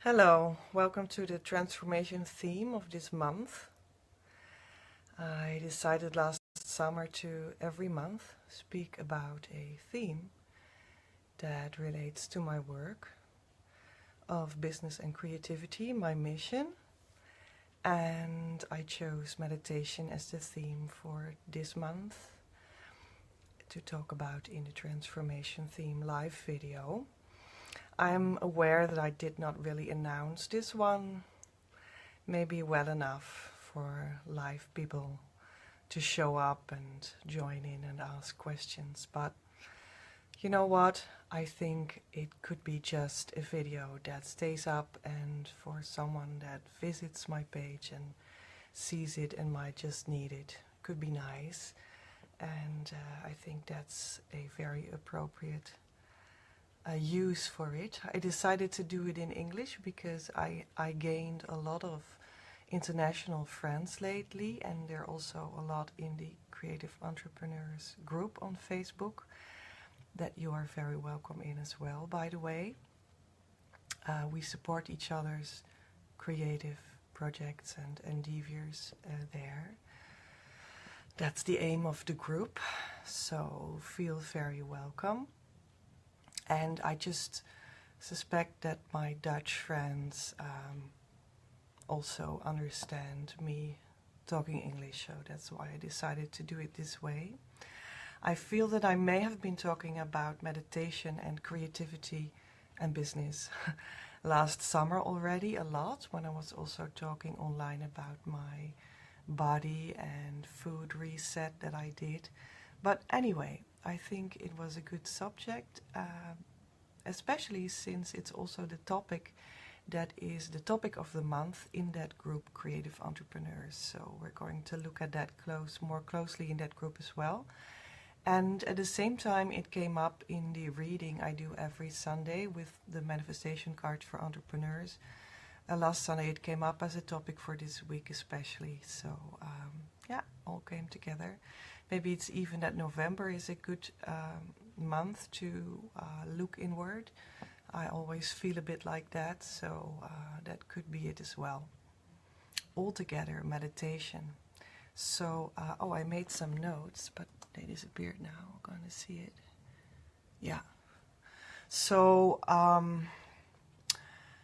Hello, welcome to the transformation theme of this month. I decided last summer to every month speak about a theme that relates to my work of business and creativity, my mission, and I chose meditation as the theme for this month to talk about in the transformation theme live video. I'm aware that I did not really announce this one maybe well enough for live people to show up and join in and ask questions, but you know what? I think it could be just a video that stays up, and for someone that visits my page and sees it and might just need it, could be nice. And I think that's a very appropriate use for it. I decided to do it in English because I gained a lot of international friends lately, and there are also a lot in the Creative Entrepreneurs group on Facebook that you are very welcome in as well, by the way. We support each other's creative projects and endeavors there. That's the aim of the group, so feel very welcome. And I just suspect that my Dutch friends also understand me talking English, so that's why I decided to do it this way. I feel that I may have been talking about meditation and creativity and business last summer already a lot, when I was also talking online about my body and food reset that I did. But anyway, I think it was a good subject, especially since it's also the topic that is the topic of the month in that group, Creative Entrepreneurs. So we're going to look at that more closely in that group as well. And at the same time, it came up in the reading I do every Sunday with the manifestation cards for entrepreneurs. Last Sunday it came up as a topic for this week especially. So yeah, all came together. Maybe it's even that November is a good month to look inward. I always feel a bit like that, so that could be it as well. Altogether, meditation. So, oh, I made some notes, but they disappeared now. I'm going to see it. Yeah. So,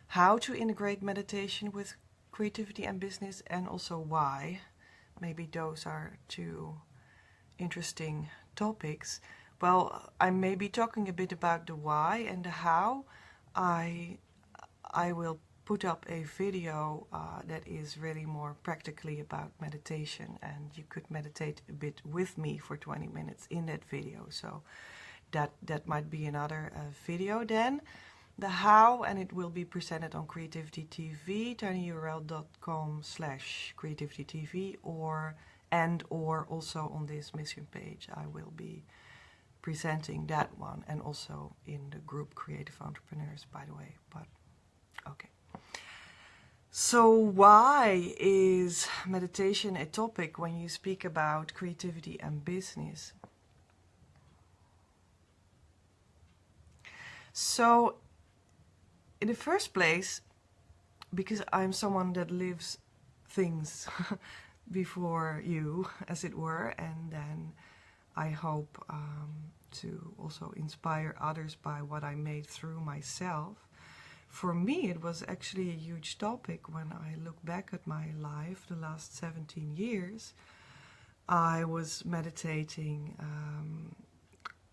how to integrate meditation with creativity and business, and also why. Maybe those are two interesting topics. Well, I may be talking a bit about the why and the how. I will put up a video that is really more practically about meditation, and you could meditate a bit with me for 20 minutes in that video. So that might be another video then. The how, and it will be presented on Creativity TV, tinyurl.com/creativitytv, or also on this mission page. I will be presenting that one, and also in the group Creative Entrepreneurs, by the way. But okay. So why is meditation a topic when you speak about creativity and business? So in the first place, because I'm someone that lives things before you, as it were, and then I hope to also inspire others by what I made through myself. For me, it was actually a huge topic when I look back at my life, the last 17 years. I was meditating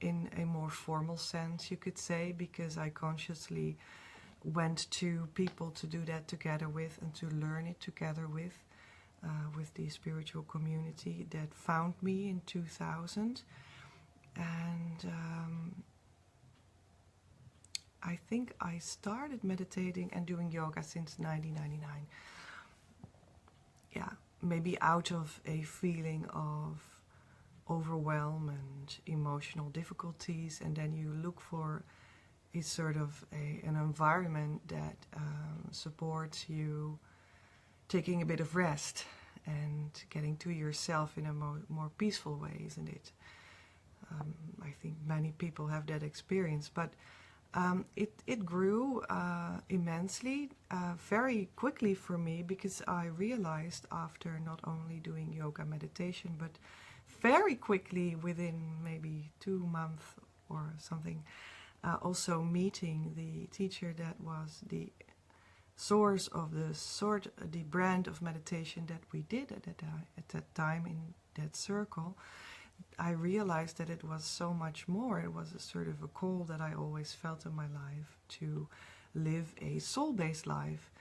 in a more formal sense, you could say, because I consciously went to people to do that together with and to learn it together with the spiritual community that found me in 2000. And I think I started meditating and doing yoga since 1999. Yeah, maybe out of a feeling of overwhelm and emotional difficulties, and then you look for a sort of an environment that supports you taking a bit of rest and getting to yourself in a more peaceful way, isn't it? I think many people have that experience, but It grew immensely, very quickly for me, because I realized after not only doing yoga meditation, but very quickly, within maybe 2 months or something, also meeting the teacher that was the source of the brand of meditation that we did at that time in that circle. I realized that it was so much more. It was a sort of a call that I always felt in my life to live a soul-based life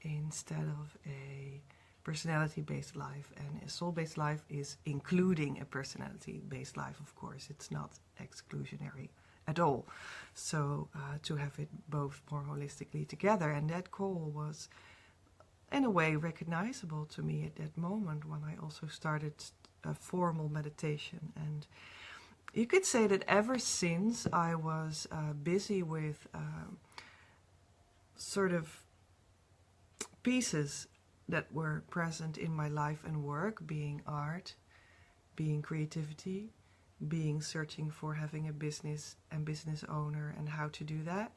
instead of a personality-based life. And a soul-based life is including a personality-based life, of course. It's not exclusionary at all. So to have it both more holistically together. And that call was, in a way, recognizable to me at that moment when I also started a formal meditation. And you could say that ever since I was busy with sort of pieces that were present in my life and work, being art, being creativity, being searching for having a business and business owner and how to do that,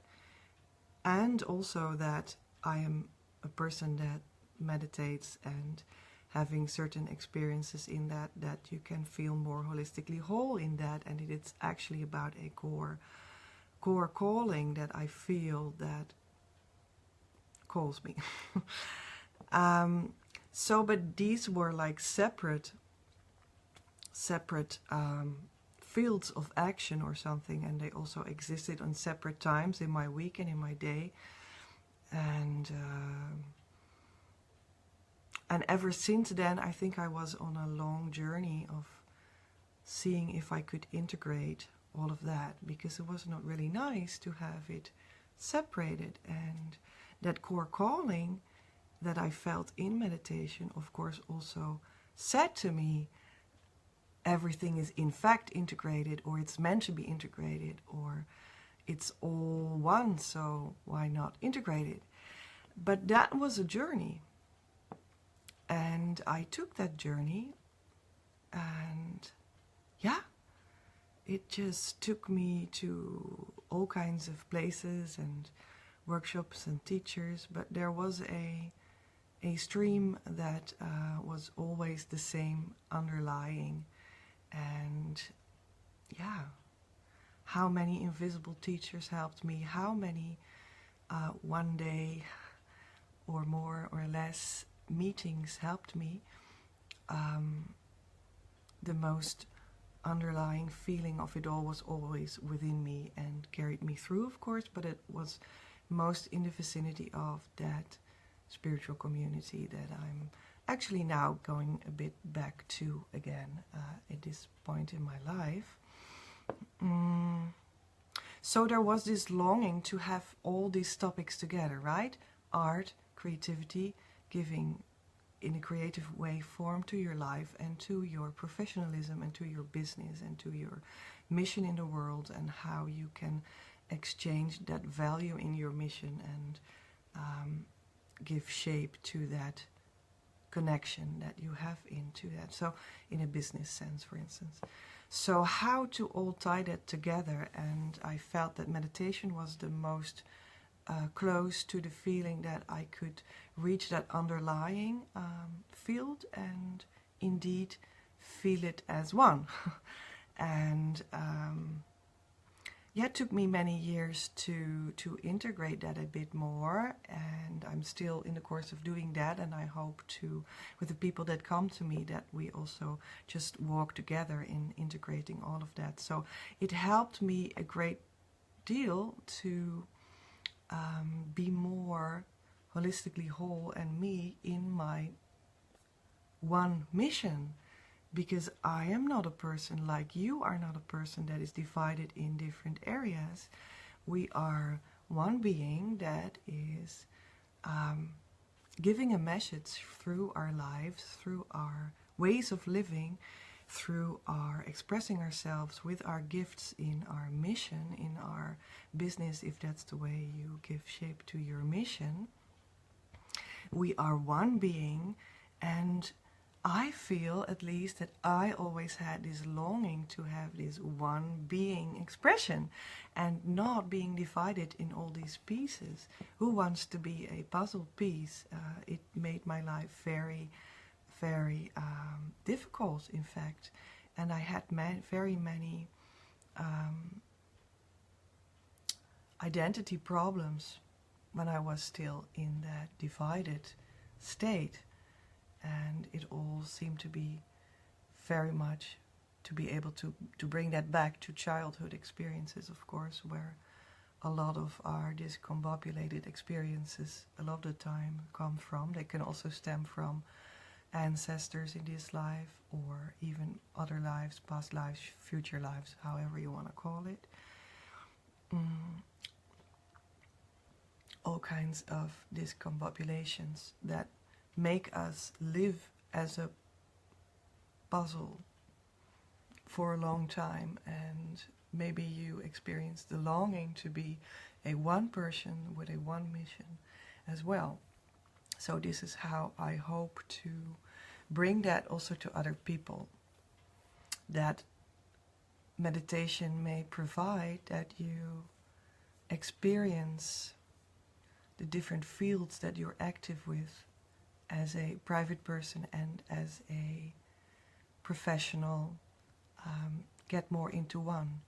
and also that I am a person that meditates and having certain experiences in that you can feel more holistically whole in that, and it's actually about a core calling that I feel that calls me. But these were like separate fields of action or something, and they also existed on separate times in my week and in my day. And ever since then, I think I was on a long journey of seeing if I could integrate all of that, because it was not really nice to have it separated. And that core calling that I felt in meditation, of course, also said to me, everything is in fact integrated, or it's meant to be integrated, or it's all one, so why not integrate it? But that was a journey. And I took that journey, and yeah, it just took me to all kinds of places and workshops and teachers, but there was a stream that was always the same underlying. And yeah, how many invisible teachers helped me, how many one day or more or less meetings helped me. The most underlying feeling of it all was always within me and carried me through, of course, but it was most in the vicinity of that spiritual community that I'm actually now going a bit back to again at this point in my life. So there was this longing to have all these topics together, right? Art, creativity, giving in a creative way form to your life and to your professionalism and to your business and to your mission in the world, and how you can exchange that value in your mission and give shape to that connection that you have into that. So in a business sense, for instance. So how to all tie that together, and I felt that meditation was the most close to the feeling that I could reach that underlying field and indeed feel it as one. And yeah, it took me many years to integrate that a bit more, and I'm still in the course of doing that, and I hope to, with the people that come to me, that we also just walk together in integrating all of that. So it helped me a great deal to be more holistically whole and me in my one mission, because I am not a person like you are not a person that is divided in different areas. We are one being that is giving a message through our lives, through our ways of living, through our expressing ourselves with our gifts in our mission, in our business, if that's the way you give shape to your mission. We are one being, and I feel at least that I always had this longing to have this one being expression and not being divided in all these pieces. Who wants to be a puzzle piece? It made my life very, very difficult, in fact. And I had very many identity problems when I was still in that divided state. And it all seemed to be very much to be able to bring that back to childhood experiences, of course, where a lot of our discombobulated experiences a lot of the time come from. They can also stem from ancestors in this life, or even other lives, past lives, future lives, however you want to call it. All kinds of discombobulations that make us live as a puzzle for a long time, and maybe you experience the longing to be a one person with a one mission as well. So this is how I hope to bring that also to other people, that meditation may provide that you experience the different fields that you're active with as a private person and as a professional, get more into one.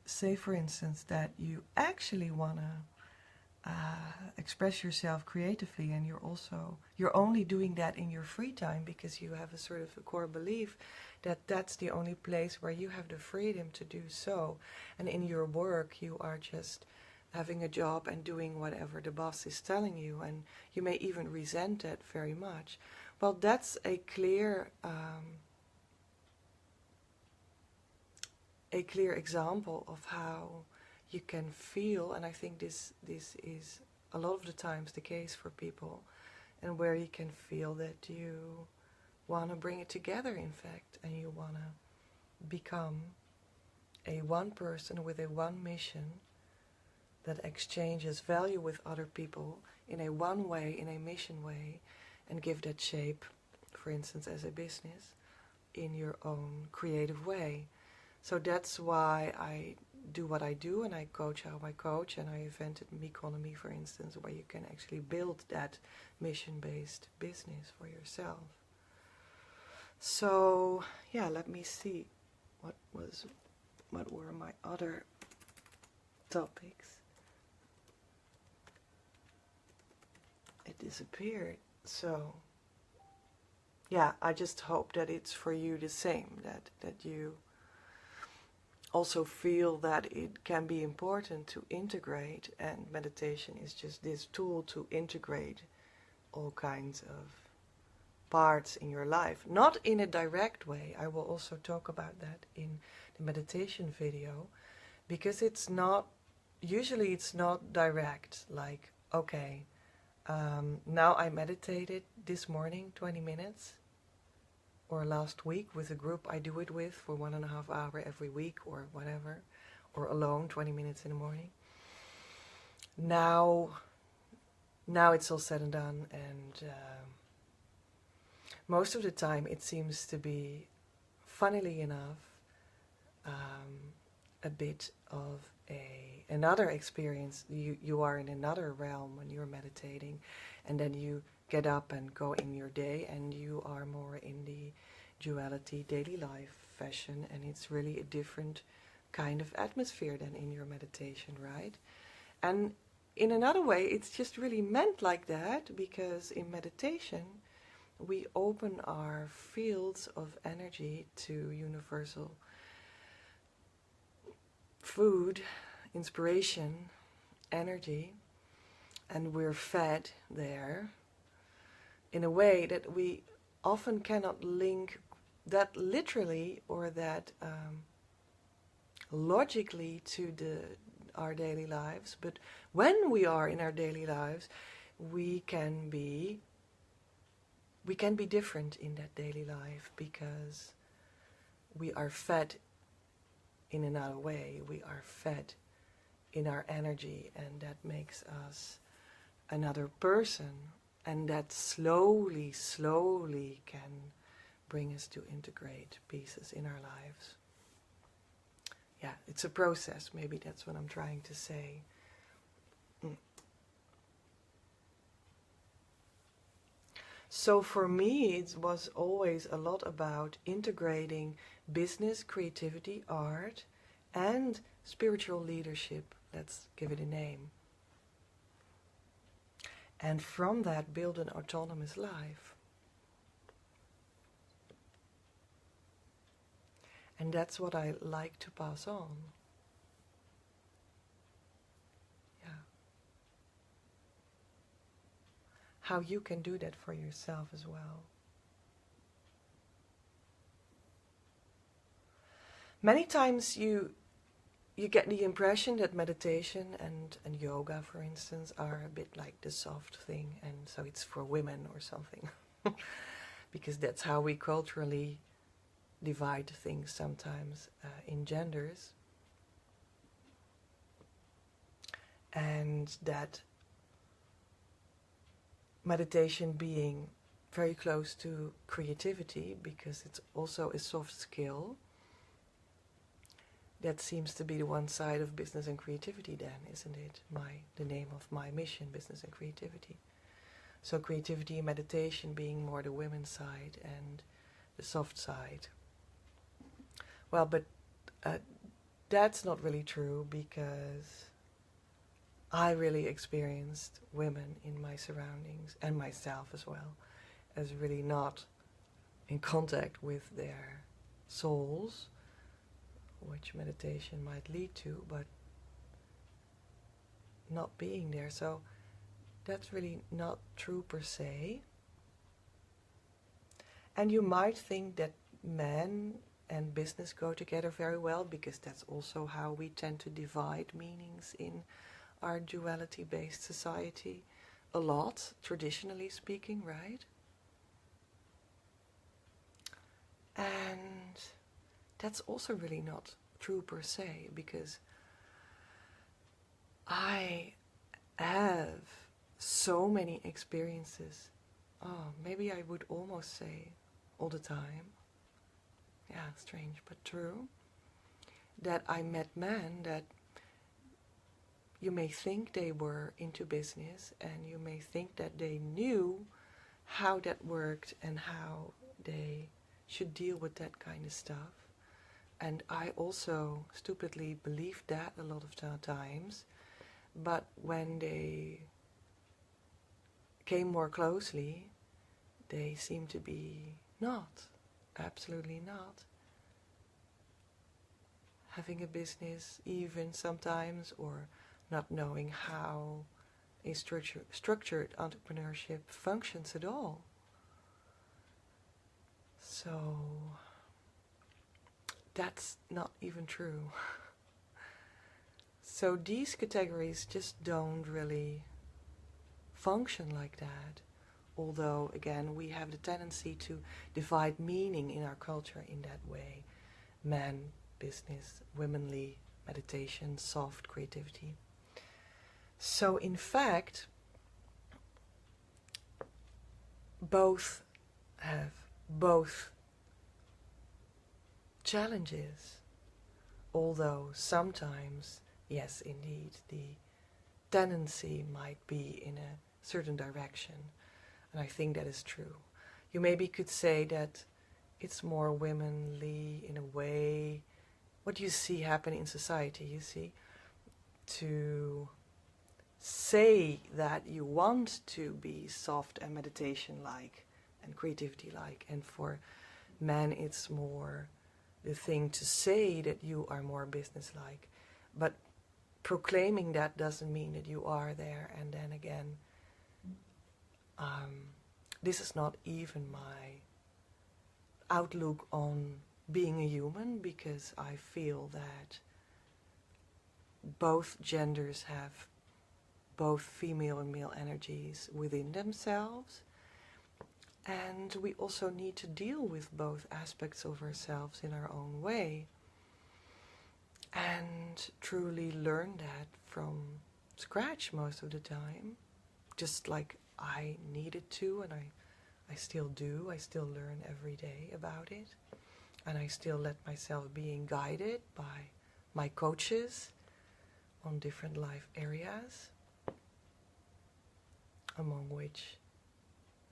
Say, for instance, that you actually want to express yourself creatively, and you're only doing that in your free time because you have a sort of a core belief that that's the only place where you have the freedom to do so. And in your work you are just having a job and doing whatever the boss is telling you, and you may even resent that very much. Well, that's a clear example of how you can feel, and I think this is a lot of the times the case for people, and where you can feel that you want to bring it together, in fact, and you want to become a one person with a one mission that exchanges value with other people in a one way, in a mission way, and give that shape, for instance, as a business, in your own creative way. So that's why I do what I do, and I coach how I coach, and I invented Meconomy, for instance, where you can actually build that mission-based business for yourself. So, yeah, let me see what were my other topics. It disappeared. So yeah, I just hope that it's for you the same, that you also feel that it can be important to integrate, and meditation is just this tool to integrate all kinds of parts in your life. Not in a direct way. I will also talk about that in the meditation video, because usually it's not direct, like, okay, now I meditated this morning 20 minutes, or last week with a group I do it with for 1.5 hours every week, or whatever, or alone 20 minutes in the morning. Now it's all said and done, and most of the time it seems to be, funnily enough, a bit of another experience. You are in another realm when you're meditating, and then you get up and go in your day, and you are more in the duality daily life fashion, and it's really a different kind of atmosphere than in your meditation, right? And in another way, it's just really meant like that, because in meditation we open our fields of energy to universal food, inspiration, energy, and we're fed there in a way that we often cannot link that literally or that logically to our daily lives. But when we are in our daily lives, we can be different in that daily life, because we are fed in another way. We are fed in our energy, and that makes us another person. And that slowly, slowly can bring us to integrate pieces in our lives. Yeah, it's a process. Maybe that's what I'm trying to say. So for me, it was always a lot about integrating business, creativity, art, and spiritual leadership. Let's give it a name. And from that, build an autonomous life. And that's what I like to pass on. Yeah. How you can do that for yourself as well. Many times you get the impression that meditation and yoga, for instance, are a bit like the soft thing, and so it's for women or something. Because that's how we culturally divide things sometimes in genders. And that meditation being very close to creativity, because it's also a soft skill, that seems to be the one side of business and creativity then, isn't it? The name of my mission, business and creativity. So creativity and meditation being more the women's side and the soft side. Well, but that's not really true, because I really experienced women in my surroundings, and myself as well, as really not in contact with their souls, which meditation might lead to, but not being there. So that's really not true per se. And you might think that men and business go together very well, because that's also how we tend to divide meanings in our duality-based society a lot, traditionally speaking, right? And that's also really not true per se, because I have so many experiences, maybe I would almost say all the time, yeah, strange but true, that I met men that you may think they were into business, and you may think that they knew how that worked and how they should deal with that kind of stuff. And I also stupidly believed that a lot of times, but when they came more closely, they seemed to be not, absolutely not, having a business even sometimes, or not knowing how a structured entrepreneurship functions at all. So that's not even true. So these categories just don't really function like that. Although, again, we have the tendency to divide meaning in our culture in that way. Man, business, womanly, meditation, soft, creativity. So in fact, both have both challenges, although sometimes, yes, indeed, the tendency might be in a certain direction, and I think that is true. You maybe could say that it's more womanly in a way. What you see happen in society, you see, to say that you want to be soft and meditation-like and creativity-like, and for men it's more the thing to say that you are more business-like. But proclaiming that doesn't mean that you are there. And then again, this is not even my outlook on being a human, because I feel that both genders have both female and male energies within themselves, and we also need to deal with both aspects of ourselves in our own way, and truly learn that from scratch most of the time, just like I needed to, and I still do. I still learn every day about it. And I still let myself being guided by my coaches on different life areas, among which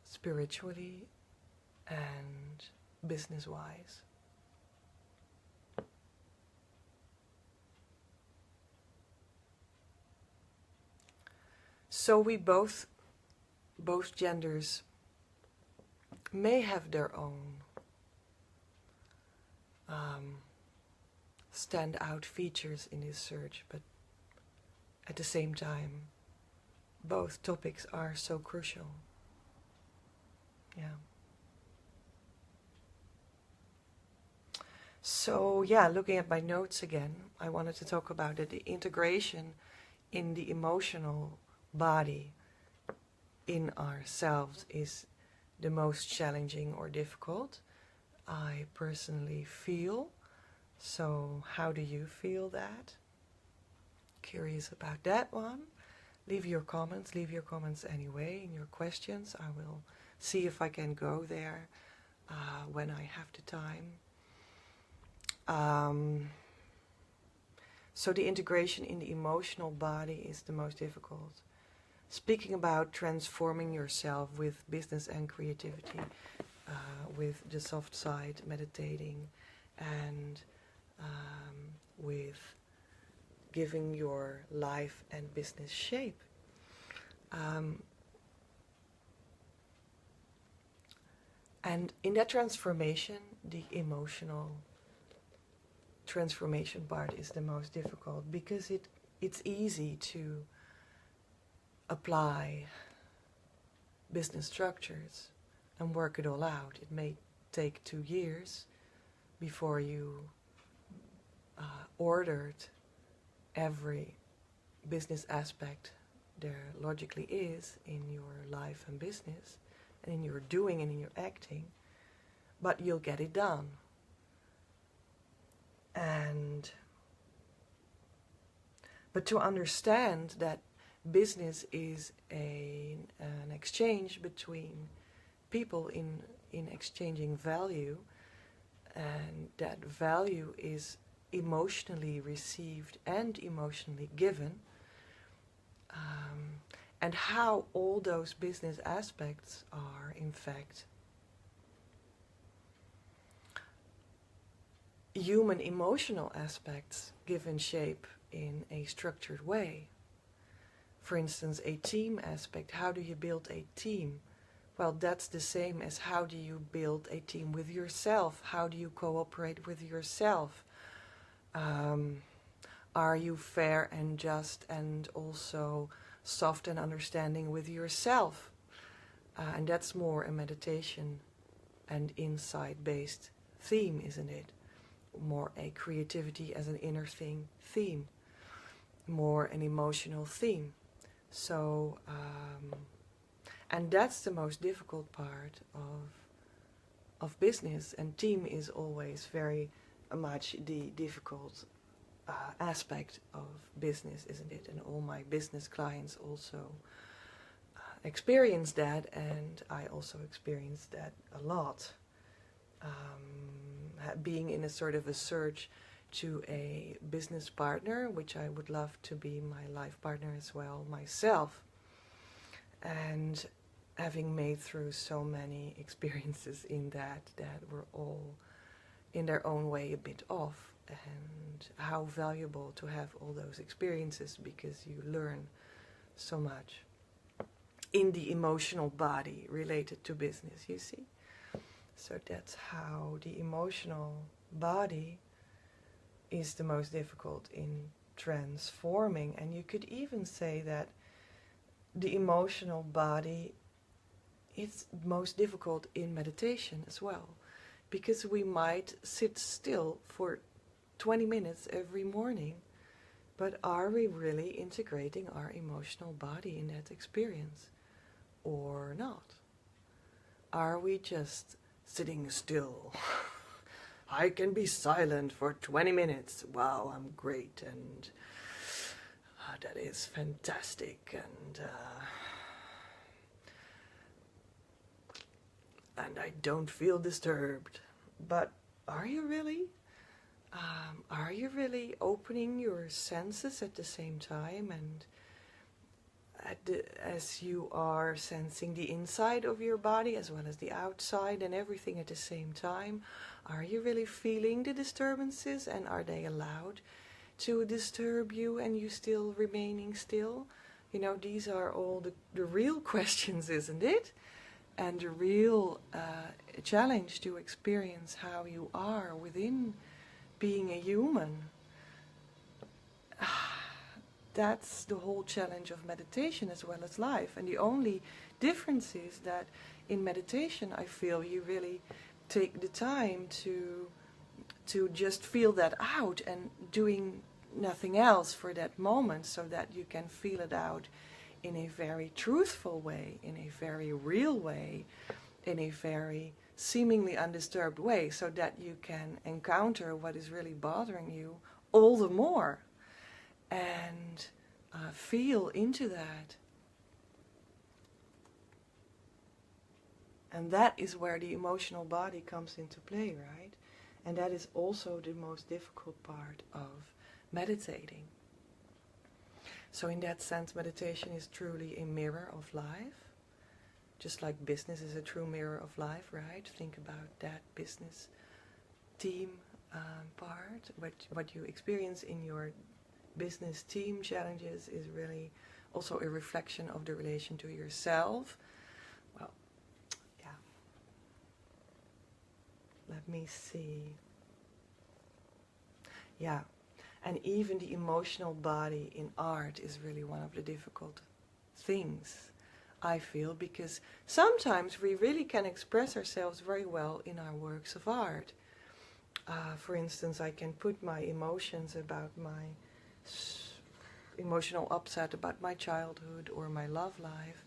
spiritually and business-wise. So we both genders may have their own stand-out features in this search, but at the same time, both topics are so crucial. Yeah. So yeah, looking at my notes again, I wanted to talk about that the integration in the emotional body in ourselves is the most challenging or difficult, I personally feel. So how do you feel that? Curious about that one. Leave your comments anyway, and your questions. I will see if I can go there when I have the time. So the integration in the emotional body is the most difficult. Speaking about transforming yourself with business and creativity, with the soft side, meditating, and with giving your life and business shape. And in that transformation, the emotional transformation part is the most difficult, because it's easy to apply business structures and work it all out. It may take 2 years before you ordered every business aspect there logically is in your life and business, and in your doing and in your acting, but you'll get it done. But to understand that business is an exchange between people in exchanging value, and that value is emotionally received and emotionally given, and how all those business aspects are in fact human emotional aspects given shape in a structured way. For instance, a team aspect. How do you build a team? Well, that's the same as how do you build a team with yourself? How do you cooperate with yourself? Are you fair and just and also soft and understanding with yourself? And that's more a meditation and insight-based theme, isn't it? More a creativity as an inner theme, more an emotional theme. So, and that's the most difficult part of business, and team is always very much the difficult aspect of business, isn't it? And all my business clients also experience that, and I also experience that a lot. Being in a sort of a search to a business partner, which I would love to be my life partner as well myself, and having made through so many experiences in that were all in their own way a bit off, and how valuable to have all those experiences, because you learn so much in the emotional body related to business, you see. So that's how the emotional body is the most difficult in transforming. And you could even say that the emotional body is most difficult in meditation as well, because we might sit still for 20 minutes every morning, but are we really integrating our emotional body in that experience or not? Are we just sitting still? I can be silent for 20 minutes. Wow, I'm great, and that is fantastic. And and I don't feel disturbed. But are you really? Are you really opening your senses at the same time, and as you are sensing the inside of your body as well as the outside and everything at the same time? Are you really feeling the disturbances, and are they allowed to disturb you and you still remaining still? You know, these are all the real questions, isn't it? And the real challenge to experience how you are within being a human. That's the whole challenge of meditation as well as life. And the only difference is that in meditation, I feel you really take the time to just feel that out and doing nothing else for that moment, so that you can feel it out in a very truthful way, in a very real way, in a very seemingly undisturbed way, so that you can encounter what is really bothering you all the more and feel into that. And that is where the emotional body comes into play, right? And that is also the most difficult part of meditating. So in that sense, meditation is truly a mirror of life. Just like business is a true mirror of life, right? Think about that business team part. What you experience in your business team challenges is really also a reflection of the relation to yourself. Well, yeah. Let me see. Yeah. And even the emotional body in art is really one of the difficult things, I feel, because sometimes we really can express ourselves very well in our works of art. For instance, I can put my emotions about my emotional upset about my childhood or my love life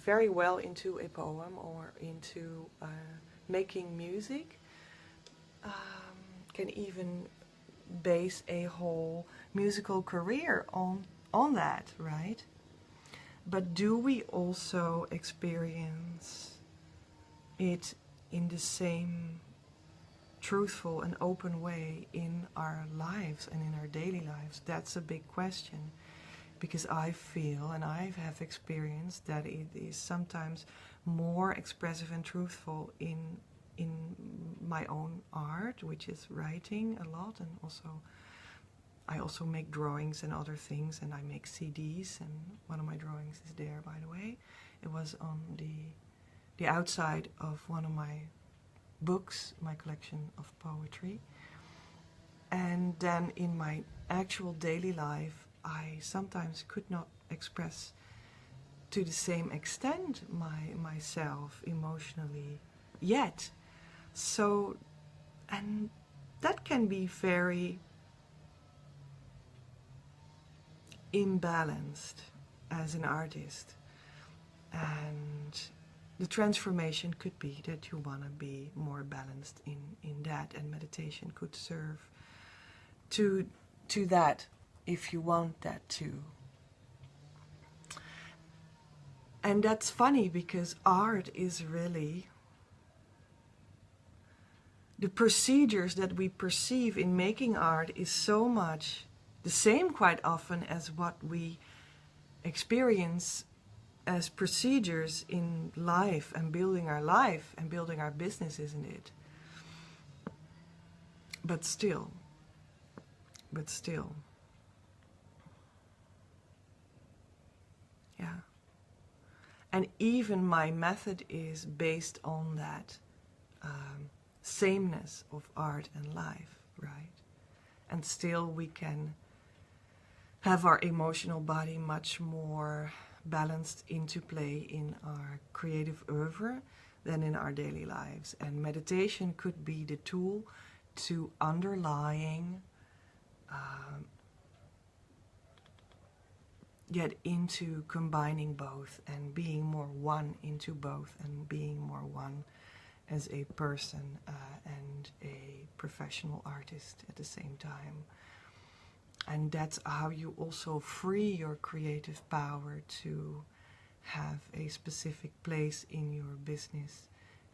very well into a poem or into making music. Can even base a whole musical career on that, right? But do we also experience it in the same truthful and open way in our lives and in our daily lives? That's a big question, because I feel and I have experienced that it is sometimes more expressive and truthful in my own art, which is writing a lot, and I also make drawings and other things, and I make CDs, and one of my drawings is there, by the way. It was on the outside of one of my books, my collection of poetry. And then in my actual daily life, I sometimes could not express to the same extent myself emotionally yet. So, and that can be very imbalanced as an artist. And the transformation could be that you want to be more balanced in that, and meditation could serve to that if you want that too. And that's funny, because art is really the procedures that we perceive in making art is so much the same quite often as what we experience as procedures in life and building our life and building our business, isn't it? But still. Yeah. And even my method is based on that sameness of art and life, right? And still we can have our emotional body much more balanced into play in our creative oeuvre than in our daily lives. And meditation could be the tool to underlying get into combining both and being more one into both, and being more one as a person and a professional artist at the same time. And that's how you also free your creative power to have a specific place in your business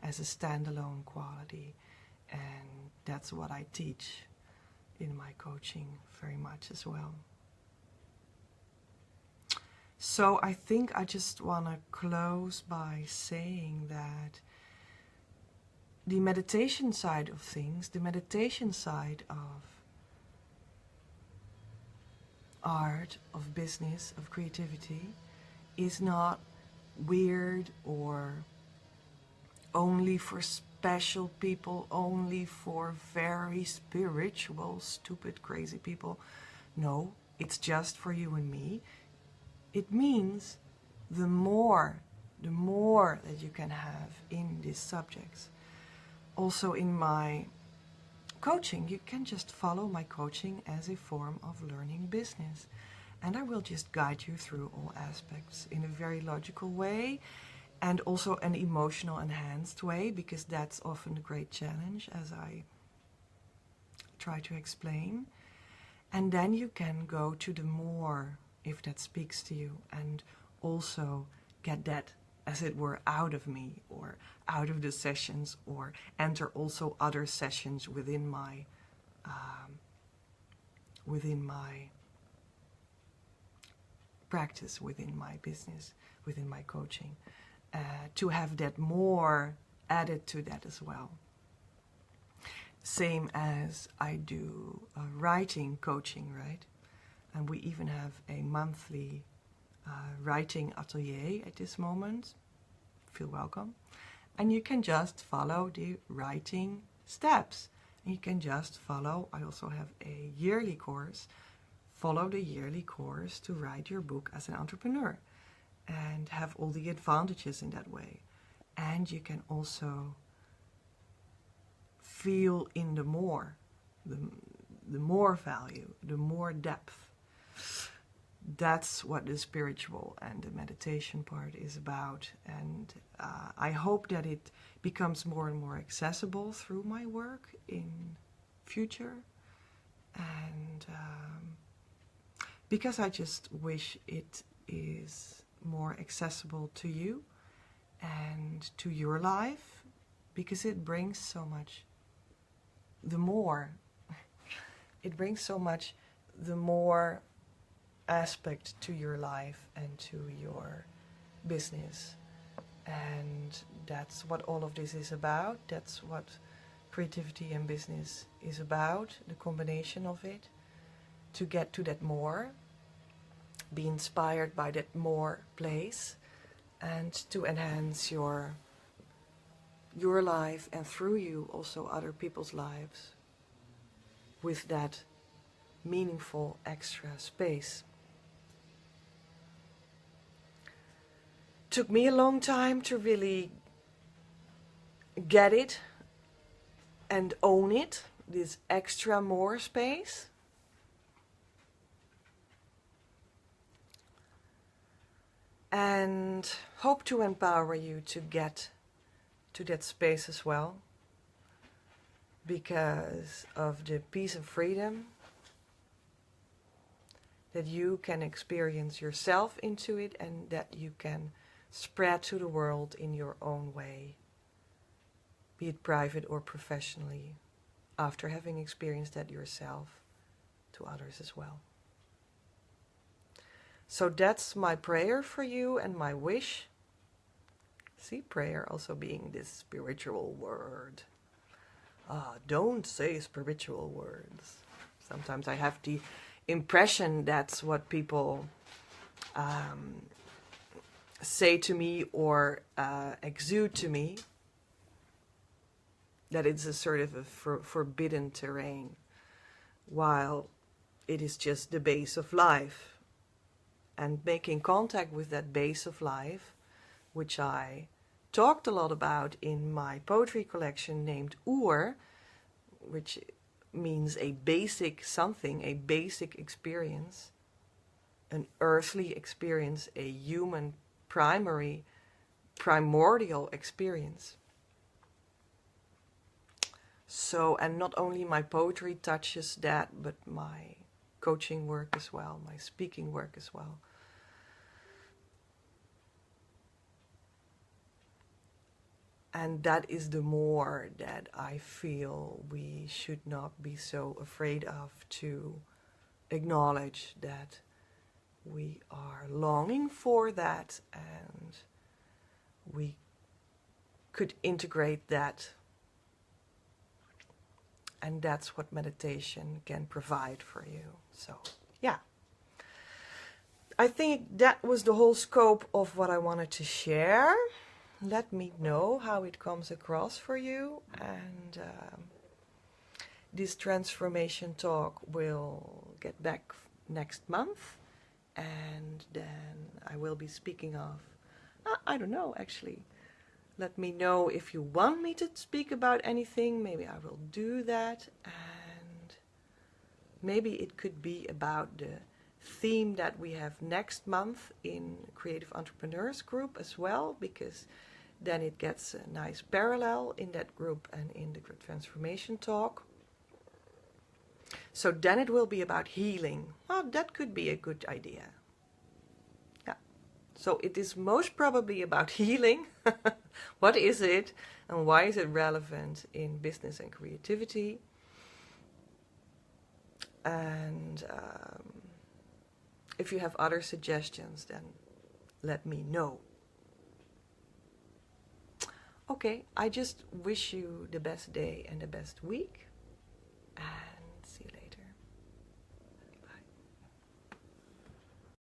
as a standalone quality. And that's what I teach in my coaching very much as well. So I think I just want to close by saying that the meditation side of things, the meditation side of art, of business, of creativity, is not weird or only for special people, only for very spiritual, stupid, crazy people. No, it's just for you and me. It means the more that you can have in these subjects. Also in my coaching, you can just follow my coaching as a form of learning business. And I will just guide you through all aspects in a very logical way, and also an emotional enhanced way, because that's often the great challenge, as I try to explain. And then you can go to the more, if that speaks to you, and also get that, as it were, out of me, or out of the sessions, or enter also other sessions within my practice, within my business, within my coaching, to have that more added to that as well. Same as I do writing coaching, right? And we even have a monthly writing atelier at this moment. Feel welcome. And you can just follow the writing steps. And you can just follow, I also have a yearly course, follow the yearly course to write your book as an entrepreneur and have all the advantages in that way. And you can also feel in the more value, the more depth. That's what the spiritual and the meditation part is about. And I hope that it becomes more and more accessible through my work in future. And because I just wish it is more accessible to you and to your life, because it brings so much the more. It brings so much the more aspect to your life and to your business. And that's what all of this is about. That's what creativity and business is about, the combination of it, to get to that more, be inspired by that more place, and to enhance your life, and through you also other people's lives, with that meaningful extra space. Took me a long time to really get it and own it, this extra more space. And hope to empower you to get to that space as well, because of the peace and freedom that you can experience yourself into it, and that you can spread to the world in your own way, be it private or professionally, after having experienced that yourself, to others as well. So that's my prayer for you and my wish. See, prayer also being this spiritual word. Don't say spiritual words. Sometimes I have the impression that's what people say to me or exude to me, that it's a sort of a forbidden terrain, while it is just the base of life. And making contact with that base of life, which I talked a lot about in my poetry collection named Oer, which means a basic something, a basic experience, an earthly experience, a human primordial experience. So, and not only my poetry touches that, but my coaching work as well, my speaking work as well. And that is the more that I feel we should not be so afraid of to acknowledge that we are longing for that, and we could integrate that. And that's what meditation can provide for you. So, yeah. I think that was the whole scope of what I wanted to share. Let me know how it comes across for you. And this transformation talk will get back next month. And then I will be speaking of, I don't know actually. Let me know if you want me to speak about anything. Maybe I will do that. And maybe it could be about the theme that we have next month in Creative Entrepreneurs group as well, because then it gets a nice parallel in that group and in the transformation talk. So then it will be about healing. Well, that could be a good idea. Yeah. So it is most probably about healing. What is it and why is it relevant in business and creativity? And if you have other suggestions, then let me know. Okay, I just wish you the best day and the best week. And